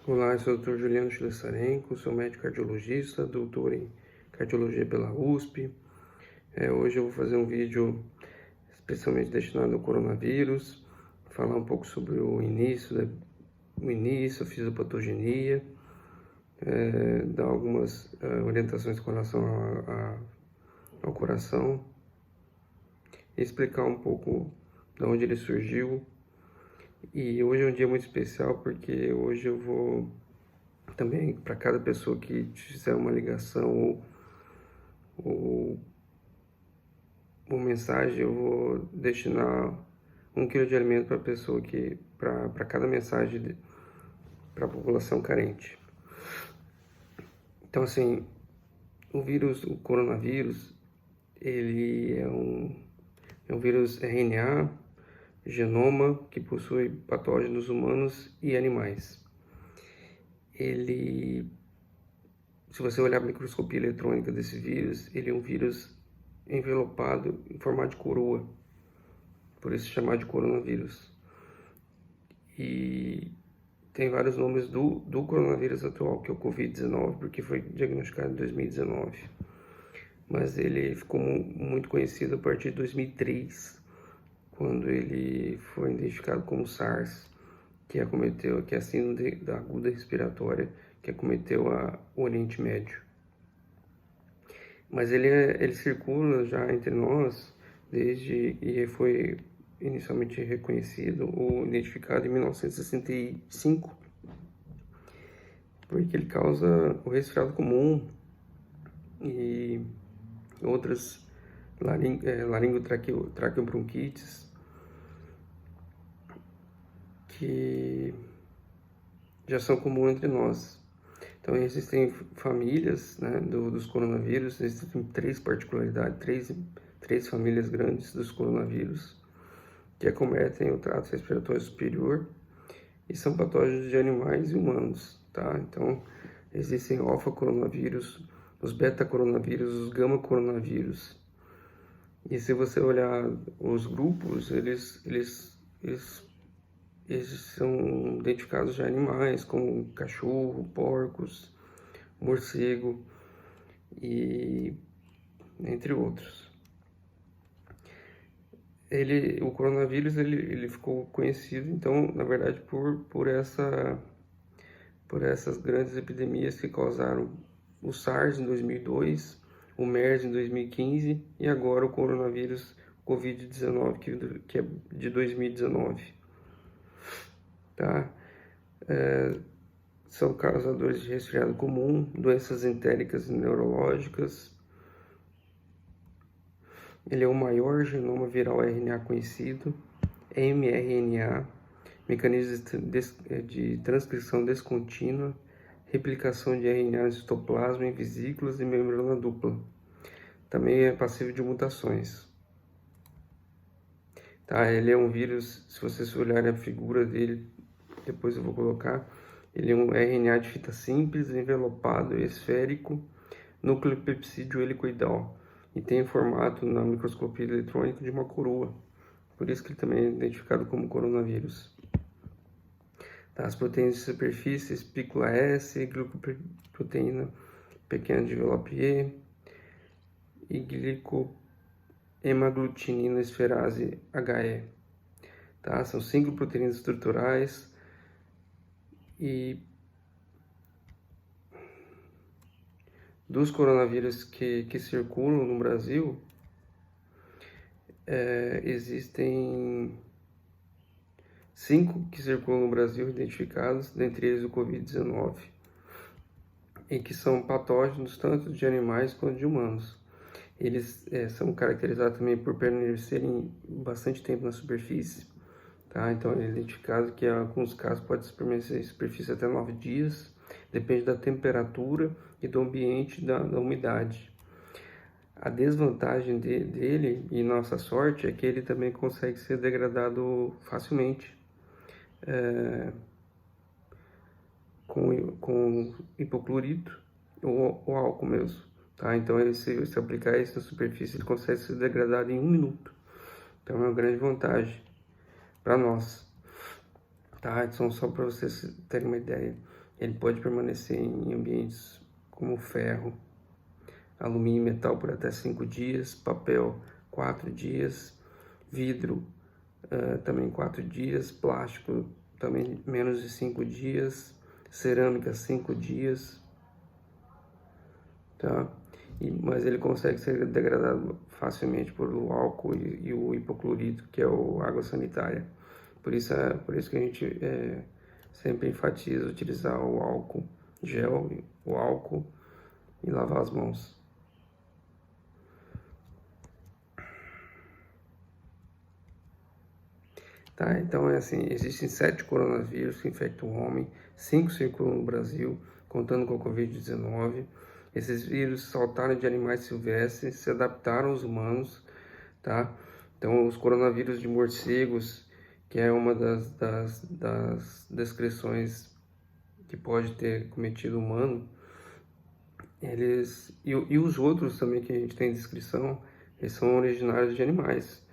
Olá, eu sou o Dr. Juliano Schlessarenko, sou médico cardiologista, doutor em cardiologia pela USP. Hoje eu vou fazer um vídeo especialmente destinado ao coronavírus, falar um pouco sobre o início, a fisiopatogenia, dar algumas orientações com relação ao coração, e explicar um pouco de onde ele surgiu. E hoje é um dia muito especial porque hoje eu vou também, para cada pessoa que fizer uma ligação ou mensagem, eu vou destinar 1 quilo de alimento para a pessoa para cada mensagem para a população carente. Então, assim, o coronavírus, ele é um vírus RNA, genoma, que possui patógenos humanos e animais. Se você olhar a microscopia eletrônica desse vírus, ele é um vírus envelopado em formato de coroa, por isso chamado de coronavírus. E tem vários nomes do coronavírus atual, que é o Covid-19, porque foi diagnosticado em 2019. Mas ele ficou muito conhecido a partir de 2003, quando ele foi identificado como SARS, que é a síndrome da aguda respiratória, que acometeu o Oriente Médio. Mas ele circula já entre nós e foi inicialmente reconhecido ou identificado em 1965, porque ele causa o resfriado comum e outras laringotraqueobronquites, que já são comuns entre nós. Então, existem famílias, né, dos coronavírus, existem três particularidades, três famílias grandes dos coronavírus, que acometem o trato respiratório superior e são patógenos de animais e humanos, tá? Então, existem alfa-coronavírus, os beta-coronavírus, os gama-coronavírus. E se você olhar os grupos, eles são identificados de animais, como cachorro, porcos, morcego, e entre outros. O coronavírus ele ficou conhecido, então, na verdade, por essas grandes epidemias que causaram o SARS em 2002, o MERS em 2015 e agora o coronavírus Covid-19, que é de 2019. Tá? São causadores de resfriado comum, doenças entéricas e neurológicas. Ele é o maior genoma viral RNA conhecido, mRNA, mecanismos de transcrição descontínua, replicação de RNA no citoplasma, em vesículas e membrana dupla. Também é passível de mutações. Tá? Ele é um vírus, se vocês olharem a figura dele, depois eu vou colocar, ele é um RNA de fita simples, envelopado, esférico, nucleopepsídeo helicoidal, e tem o formato na microscopia eletrônica de uma coroa. Por isso que ele também é identificado como coronavírus. Tá? As proteínas de superfície, espícula S, glicoproteína pequena de envelope E e glicohemaglutinina esferase HE. Tá? São 5 proteínas estruturais e dos coronavírus que circulam no Brasil, existem 5 que circulam no Brasil identificados, dentre eles o Covid-19, e que são patógenos tanto de animais quanto de humanos. Eles são caracterizados também por permanecerem bastante tempo na superfície, tá? Então é identificado que em alguns casos pode permanecer em superfície até 9 dias, depende da temperatura e do ambiente, da umidade. A desvantagem dele, e nossa sorte, é que ele também consegue ser degradado facilmente com hipoclorito ou álcool mesmo. Tá? Então, se aplicar isso na superfície, ele consegue ser degradado em 1 minuto. Então, é uma grande vantagem para nós. Tá? Então, só para vocês terem uma ideia. Ele pode permanecer em ambientes como ferro, alumínio e metal por até 5 dias, papel 4 dias, vidro também 4 dias, plástico também menos de 5 dias, cerâmica 5 dias, tá? Mas ele consegue ser degradado facilmente por o álcool e o hipoclorito, que é a água sanitária. Por isso que a gente sempre enfatiza utilizar o álcool gel, o álcool e lavar as mãos. Tá, então é assim, existem 7 coronavírus que infectam o homem, 5 circulam no Brasil, contando com a Covid-19. Esses vírus saltaram de animais silvestres, se adaptaram aos humanos, tá? Então, os coronavírus de morcegos, que é uma das descrições que pode ter cometido humano, e os outros também que a gente tem descrição, eles são originários de animais.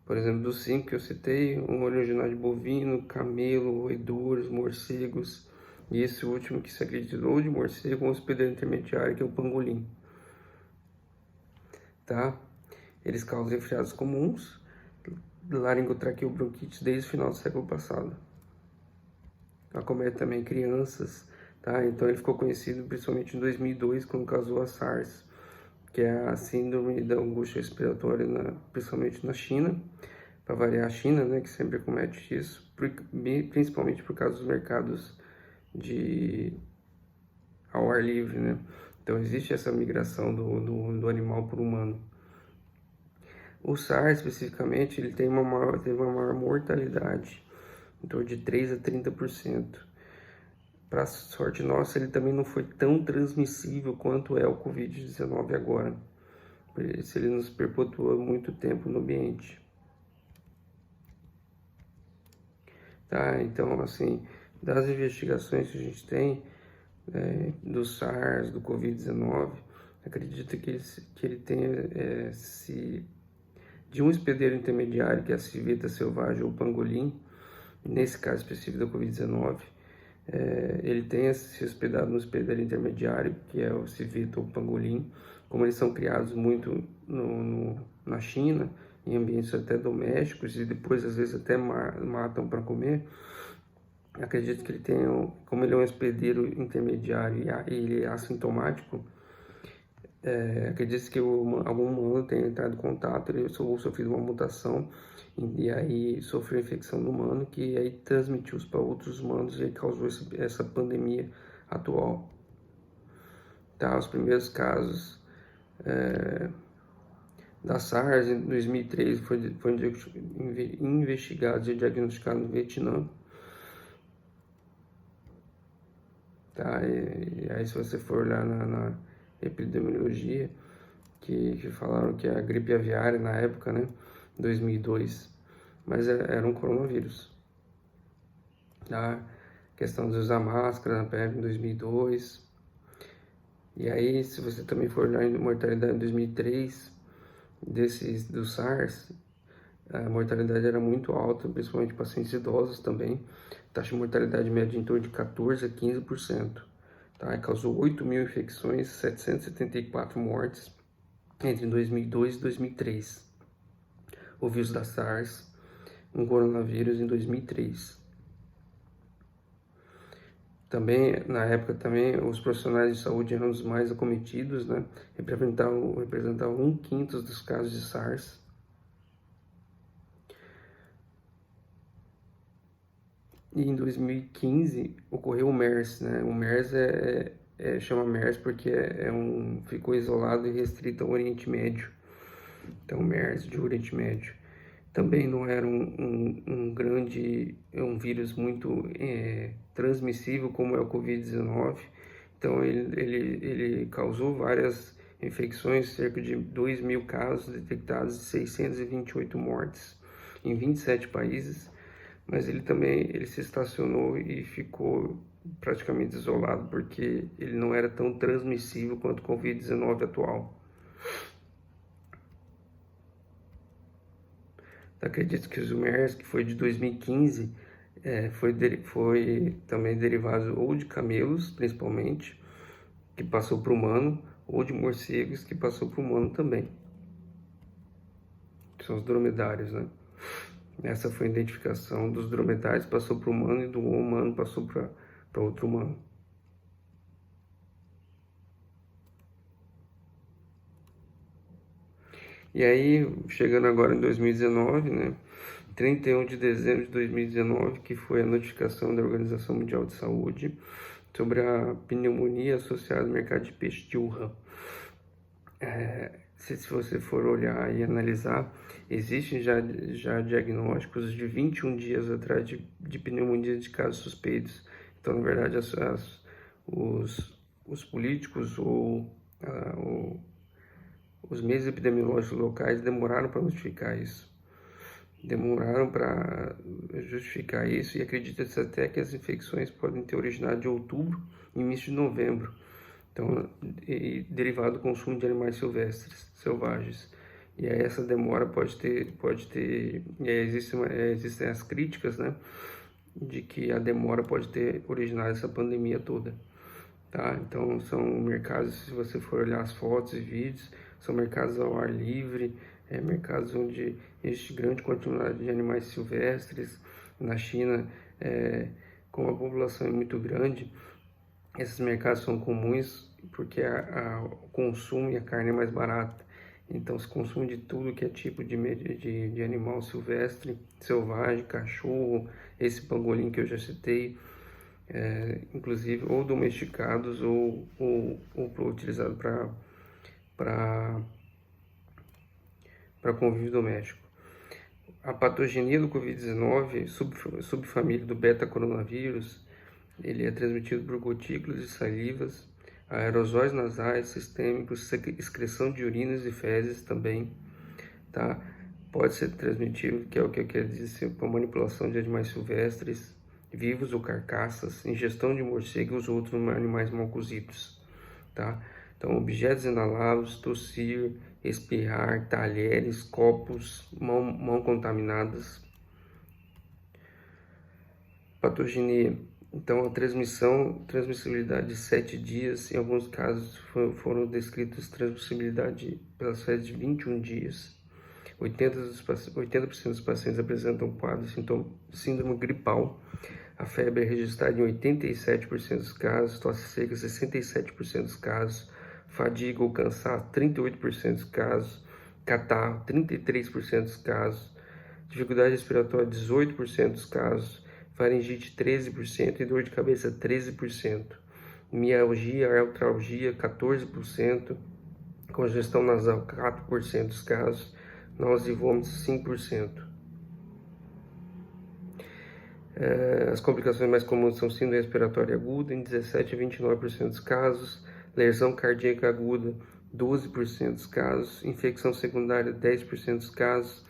Por exemplo, dos 5 que eu citei, um originário de bovino, camelo, roedores, morcegos, e esse último que se acreditou de morcego, um hospedeiro intermediário, que é o pangolim. Tá? Eles causam resfriados comuns, laringotraqueobronquite desde o final do século passado. Acomete também crianças, tá? Então ele ficou conhecido principalmente em 2002, quando causou a SARS, que é a síndrome da angústia respiratória, principalmente na China, para variar a China, né, que sempre comete isso, principalmente por causa dos mercados ao ar livre, né? Então existe essa migração do animal para o humano. O SARS, especificamente, ele teve uma maior mortalidade, em torno de 3 a 30%. Para sorte nossa, ele também não foi tão transmissível quanto é o Covid-19 agora. Se ele nos perpetua muito tempo no ambiente. Tá? Então, assim, das investigações que a gente tem do SARS, do Covid-19, acredita que ele tenha de um hospedeiro intermediário, que é a civeta selvagem ou pangolim, nesse caso específico da Covid-19, ele tenha se hospedado no hospedeiro intermediário, que é o civeta ou pangolim. Como eles são criados muito na China, em ambientes até domésticos, e depois às vezes até matam para comer, acredito que ele tenha, como ele é um hospedeiro intermediário e ele é assintomático, acredito que algum humano tenha entrado em contato, ele ou sofrido uma mutação, e aí sofreu infecção no humano, que aí transmitiu para outros humanos e causou essa pandemia atual. Tá, os primeiros casos da SARS em 2003 foram investigados e diagnosticados no Vietnã. Tá, e aí se você for olhar na epidemiologia, que falaram que é a gripe aviária na época, né, 2002, mas era um coronavírus. Tá? Questão de usar máscara na pele em 2002. E aí, se você também for olhar em mortalidade em 2003, do SARS, a mortalidade era muito alta, principalmente pacientes idosos também. Taxa de mortalidade média em torno de 14 a 15%. Tá? E causou 8.000 infecções, 774 mortes entre 2002 e 2003. O vírus da SARS, um coronavírus em 2003. Também, na época, também, os profissionais de saúde eram os mais acometidos, né? Representavam 1/5 dos casos de SARS. E em 2015 ocorreu o MERS, né? O MERS chama MERS porque ficou isolado e restrito ao Oriente Médio. Então, MERS de Oriente Médio. Também não era um vírus muito transmissível como é o Covid-19. Então, ele causou várias infecções, cerca de 2.000 casos detectados e 628 mortes em 27 países. Mas ele se estacionou e ficou praticamente isolado, porque ele não era tão transmissível quanto o Covid-19 atual. Acredito que o MERS, que foi de 2015, foi também derivado ou de camelos, principalmente, que passou para o humano, ou de morcegos, que passou para o humano também. São os dromedários, né? Essa foi a identificação dos dromedários, passou para o humano, e do humano passou para outro humano. E aí, chegando agora em 2019, né? 31 de dezembro de 2019, que foi a notificação da Organização Mundial de Saúde sobre a pneumonia associada ao mercado de peixe de Wuhan. Se você for olhar e analisar, existem já diagnósticos de 21 dias atrás de pneumonia de casos suspeitos. Então, na verdade, os políticos ou os meios epidemiológicos locais demoraram para notificar isso. Demoraram para justificar isso, e acredita-se até que as infecções podem ter originado de outubro e início de novembro. Então, derivado do consumo de animais silvestres, selvagens. E aí essa demora pode ter, e aí existem as críticas, né, de que a demora pode ter originado essa pandemia toda, tá? Então, são mercados, se você for olhar as fotos e vídeos, são mercados ao ar livre, mercados onde existe grande quantidade de animais silvestres. Na China, como a população é muito grande, esses mercados são comuns porque o consumo e a carne é mais barata. Então se consome de tudo que é tipo de animal silvestre, selvagem, cachorro, esse pangolim que eu já citei, inclusive ou domesticados ou utilizado para convívio doméstico. A patogenia do Covid-19, subfamília do beta-coronavírus, ele é transmitido por gotículas de salivas, aerosóis nasais, sistêmicos, excreção de urinas e fezes também, tá? Pode ser transmitido, que é o que eu quero dizer, por manipulação de animais silvestres, vivos ou carcaças, ingestão de morcegos ou outros animais mal cozidos, tá? Então, objetos inaláveis, tossir, espirrar, talheres, copos, mão contaminadas. Patogenia. Então, a transmissibilidade de 7 dias, em alguns casos foram descritos transmissibilidade pelas fezes de 21 dias. 80% dos pacientes apresentam quadro de síndrome gripal. A febre é registrada em 87% dos casos, tosse seca 67% dos casos, fadiga ou cansaço 38% dos casos, catarro 33% dos casos, dificuldade respiratória 18% dos casos, faringite 13% e dor de cabeça 13%, mialgia, artralgia 14%, congestão nasal 4% dos casos, náusea e vômitos 5%. As complicações mais comuns são síndrome respiratória aguda em 17 a 29% dos casos, lesão cardíaca aguda 12% dos casos, infecção secundária 10% dos casos.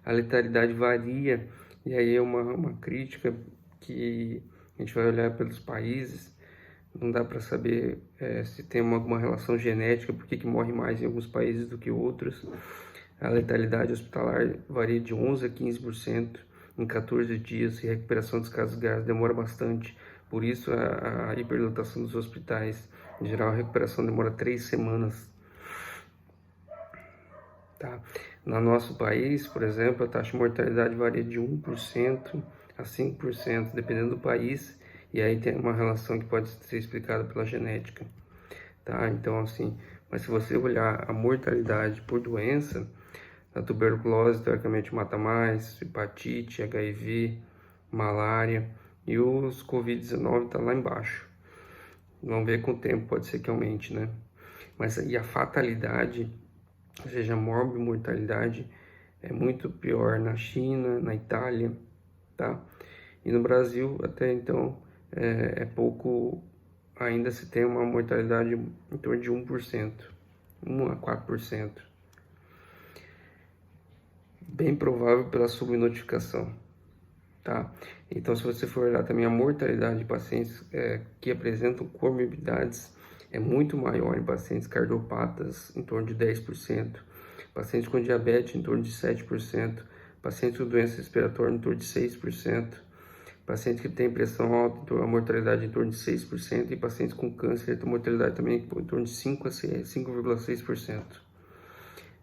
A letalidade varia, e aí é uma crítica que a gente vai olhar pelos países. Não dá para saber se tem alguma relação genética, por que morre mais em alguns países do que outros. A letalidade hospitalar varia de 11 a 15% em 14 dias, e a recuperação dos casos graves demora bastante. Por isso, a hiperlotação dos hospitais, em geral, a recuperação demora 3 semanas. Tá? No nosso país, por exemplo, a taxa de mortalidade varia de 1% a 5%, dependendo do país, e aí tem uma relação que pode ser explicada pela genética. Tá? Então, assim, mas se você olhar a mortalidade por doença, a tuberculose teoricamente mata mais, hepatite, HIV, malária, e os Covid-19 tá lá embaixo. Vamos ver com o tempo, pode ser que aumente, né? Mas e a fatalidade, ou seja, a morbimortalidade, é muito pior na China, na Itália, tá? E no Brasil, até então, é pouco, ainda se tem uma mortalidade em torno de 1%, 1 a 4%. Bem provável pela subnotificação, tá? Então, se você for olhar também a mortalidade de pacientes que apresentam comorbidades, é muito maior em pacientes cardiopatas, em torno de 10%, pacientes com diabetes, em torno de 7%, pacientes com doença respiratória, em torno de 6%, Pacientes que têm pressão alta, a mortalidade em torno de 6%, e pacientes com câncer, a mortalidade também em torno de 5,6%.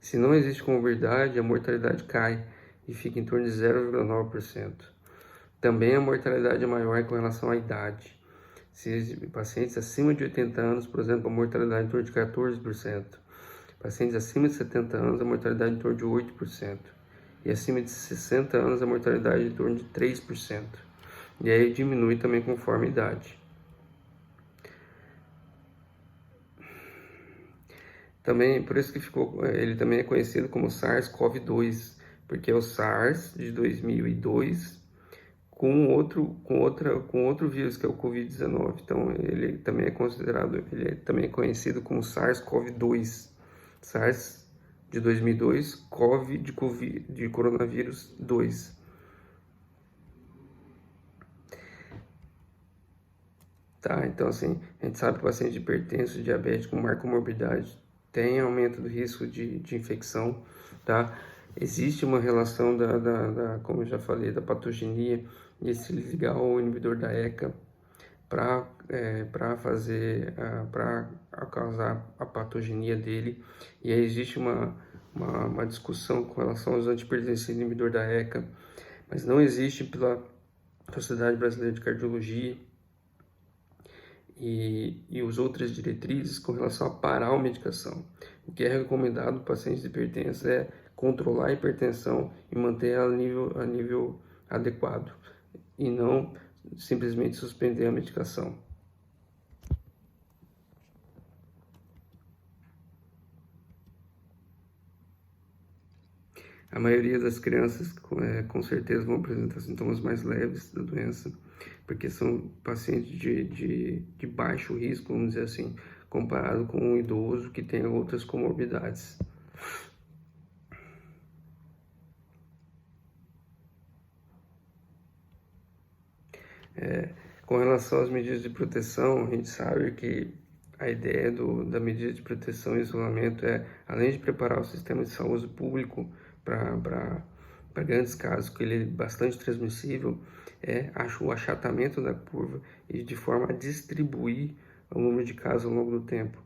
Se não existe comorbidade, a mortalidade cai e fica em torno de 0,9%. Também a mortalidade é maior com relação à idade. Se pacientes acima de 80 anos, por exemplo, a mortalidade é em torno de 14%. Pacientes acima de 70 anos, a mortalidade é em torno de 8%. E acima de 60 anos, a mortalidade é em torno de 3%. E aí diminui também conforme a idade. Também, por isso que ele também é conhecido como SARS-CoV-2, porque é o SARS de 2002 com outro vírus, que é o Covid-19. Então, ele também é conhecido como SARS-CoV-2. SARS de 2002, de coronavírus 2. Tá, então assim, a gente sabe que o paciente hipertenso, diabético, com maior comorbidade, tem aumento do risco de infecção, tá? Existe uma relação como eu já falei, da patogenia, e se ligar ao inibidor da ECA para causar a patogenia dele. E aí existe uma discussão com relação aos antipertensivos inibidor da ECA, mas não existe pela Sociedade Brasileira de Cardiologia e as outras diretrizes com relação a parar a medicação. O que é recomendado para pacientes hipertensos é controlar a hipertensão e manter ela a nível adequado, e não simplesmente suspender a medicação. A maioria das crianças com certeza vão apresentar sintomas mais leves da doença, porque são pacientes de baixo risco, vamos dizer assim, comparado com um idoso que tem outras comorbidades. Com relação às medidas de proteção, a gente sabe que a ideia da medida de proteção e isolamento é, além de preparar o sistema de saúde público para grandes casos, que ele é bastante transmissível, o achatamento da curva e de forma a distribuir o número de casos ao longo do tempo.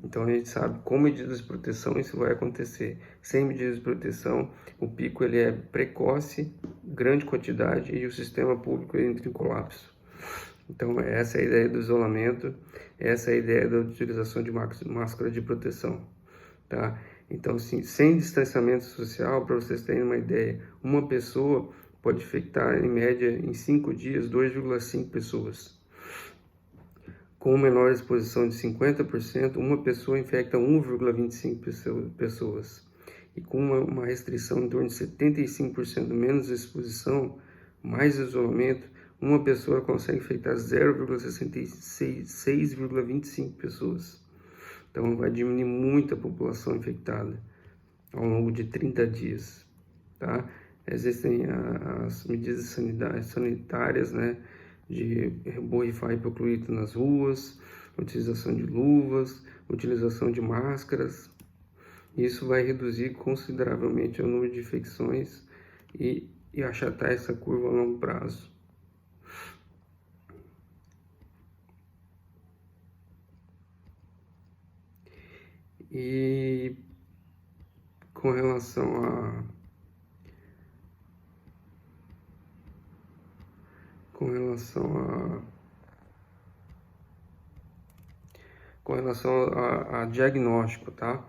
Então a gente sabe, com medidas de proteção, isso vai acontecer. Sem medidas de proteção, o pico ele é precoce, grande quantidade, e o sistema público entra em colapso. Então essa é a ideia do isolamento, essa é a ideia da utilização de máscara de proteção, tá? Então, assim, sem distanciamento social, para vocês terem uma ideia, uma pessoa pode infectar, em média, em 5 dias, 2,5 pessoas. Com menor exposição de 50%, uma pessoa infecta 1,25 pessoas. E com uma restrição em torno de 75% menos exposição, mais isolamento, uma pessoa consegue infectar 6,25 pessoas. Então vai diminuir muito a população infectada ao longo de 30 dias, tá? Existem as medidas sanitárias, né, de borrifar hipoclorito nas ruas, utilização de luvas, utilização de máscaras. Isso vai reduzir consideravelmente o número de infecções e achatar essa curva a longo prazo. E com relação a diagnóstico, tá?